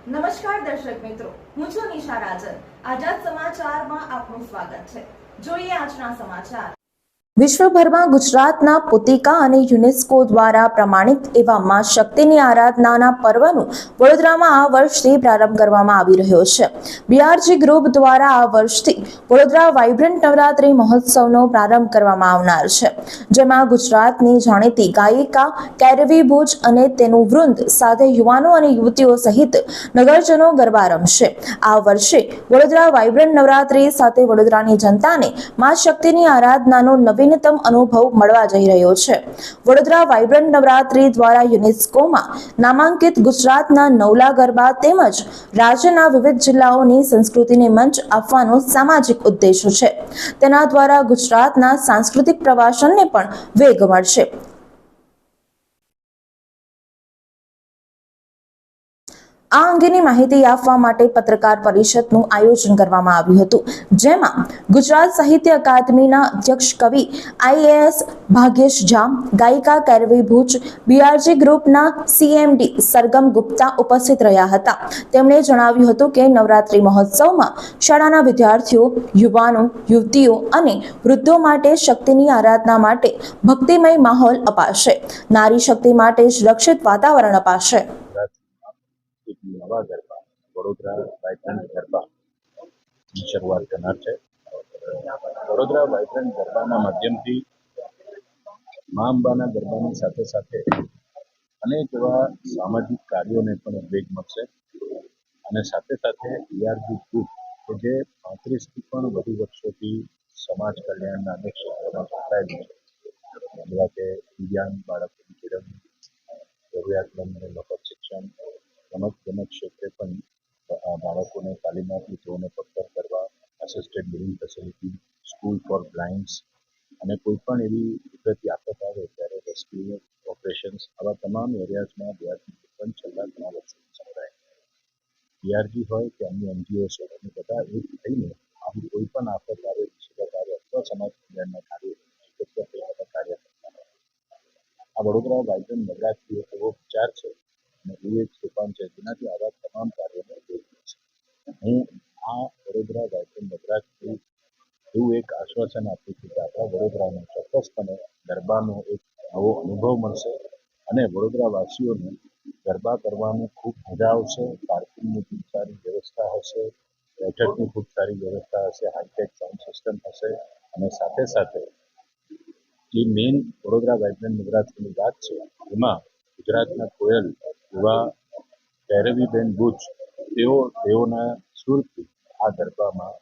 નમસ્કાર દર્શક મિત્રો, હું છું નિશા રાજન। આઝાદ સમાચારમાં આપનું સ્વાગત છે। જોઈએ આજના સમાચાર। વિશ્વભરમાં ગુજરાતના પોતિકા અને યુનેસ્કો દ્વારા પ્રમાણિત એવા માં શક્તિની આરાધનાના પર્વનું વડોદરામાં આ વર્ષથી પ્રારંભ કરવામાં આવી રહ્યો છે। બીઆરજી ગ્રુપ દ્વારા આ વર્ષથી વડોદરા વાઇબ્રન્ટ નવરાત્રી મહોત્સવનો પ્રારંભ કરવામાં આવનાર છે, જેમાં ગુજરાતની જાણીતી ગાયિકા કેરવી ભુજ અને તેનું વૃંદ સાથે યુવાનો અને યુવતીઓ સહિત નગરજનો ગરબા રમશે। આ વર્ષે વડોદરા વાઇબ્રન્ટ નવરાત્રી સાથે વડોદરાની જનતાને માં શક્તિની આરાધનાનો નવીનતમ અનુભવ મળવા જઈ રહ્યો છે। વડોદરા વાઇબ્રન્ટ નવરાત્રી દ્વારા યુનેસ્કોમાં નામાંકિત ગુજરાતના નવલા ગરબા તેમજ રાજ્યના વિવિધ જિલ્લાઓની સંસ્કૃતિને મંચ આપવાનો સામાજિક ઉદ્દેશ છે। તેના દ્વારા ગુજરાતના સાંસ્કૃતિક પ્રવાસનને પણ વેગ મળશે। આ અંગેની માહિતી આપવા માટે પત્રકાર પરિષદનું આયોજન કરવામાં આવ્યું હતું, જેમાં ગુજરાત સાહિત્ય અકાદમીના અધ્યક્ષ કવિ આઈએએસ ભાગ્યેશ ઝા, ગાયિકા કેરવી ભુજ, બીઆરજી ગ્રુપના સીએમડી સરગમ ગુપ્તા ઉપસ્થિત રહ્યા હતા। તેમણે જણાવ્યું હતું કે નવરાત્રી મહોત્સવમાં શાળાના વિદ્યાર્થીઓ, યુવાનો, યુવતીઓ અને વૃદ્ધો માટે શક્તિની આરાધના માટે ભક્તિમય માહોલ અપાશે, નારી શક્તિ માટે સુરક્ષિત વાતાવરણ અપાશે। એક નવા ગરબા વડોદરા વાઇબ્રન્ટ ગરબાની શરૂઆત કરનાર છે। વડોદરા વાઇબ્રન્ટ ગરબાના માધ્યમથી મા અંબાના ગરબાની સાથે સાથે અનેક એવા સામાજિક કાર્યોને પણ વેગ મળશે અને સાથે સાથે બીઆરજી ગ્રુપ કે જે 35થી પણ વધુ વર્ષોથી સમાજ કલ્યાણના અનેક ક્ષેત્રોમાં જોડાયેલું છે, જેવા કે દિવ્યાંગ બાળકોની કેળવણી, જરૂરિયાતમંદોને મફત શિક્ષણ, રમત ક્ષેત્રે પણ બાળકોને તાલીમ આપી તેઓને પગભર કરવા, assisted living facility, school for blinds અને કોઈ પણ એવી કુદરતી આફત આવે ત્યારે રેસ્ક્યુ ઓપરેશન્સ, આવા તમામ એરિયાઝમાં બીઆરજી પણ છેલ્લા ઘણા વર્ષોથી સંકળાયેલ છે। બીઆરજી હોય કે અન્ય એનજીઓસ હોય, અમે બધા એક થઈને આવી કોઈ પણ આફત આવે, મુસીબત આવે અથવા સમાજ કલ્યાણના કાર્ય કાર્ય કરતા હોય। આ વડોદરા વાઇબ્રન્ટ નવરાત્રી એક એવો વિચાર છે અને એવું એક સોપાન છે જેનાથી આવા તમામ કાર્યોને વેગ મળશે। હું આ વડોદરા વાઇબ્રન્ટ નવરાત્રી એવું એક આશ્વાસન આપું છું કે આપણા વડોદરાને ચોક્કસપણે ગરબાનો એક નવો અનુભવ મળશે અને વડોદરાવાસીઓને ગરબા કરવાની ખૂબ મજા આવશે। પાર્કિંગની ખૂબ સારી વ્યવસ્થા હશે, બેઠકની ખૂબ સારી વ્યવસ્થા હશે, હાઈટેક સાઉન્ડ સિસ્ટમ હશે અને સાથે સાથે જે મેઇન વડોદરા વાઇબ્રન્ટ નવરાત્રીની વાત છે એમાં ગુજરાતના કોયલ એવા કેરવીબેન ભુજ તેઓના સુરથી આ ગરબામાં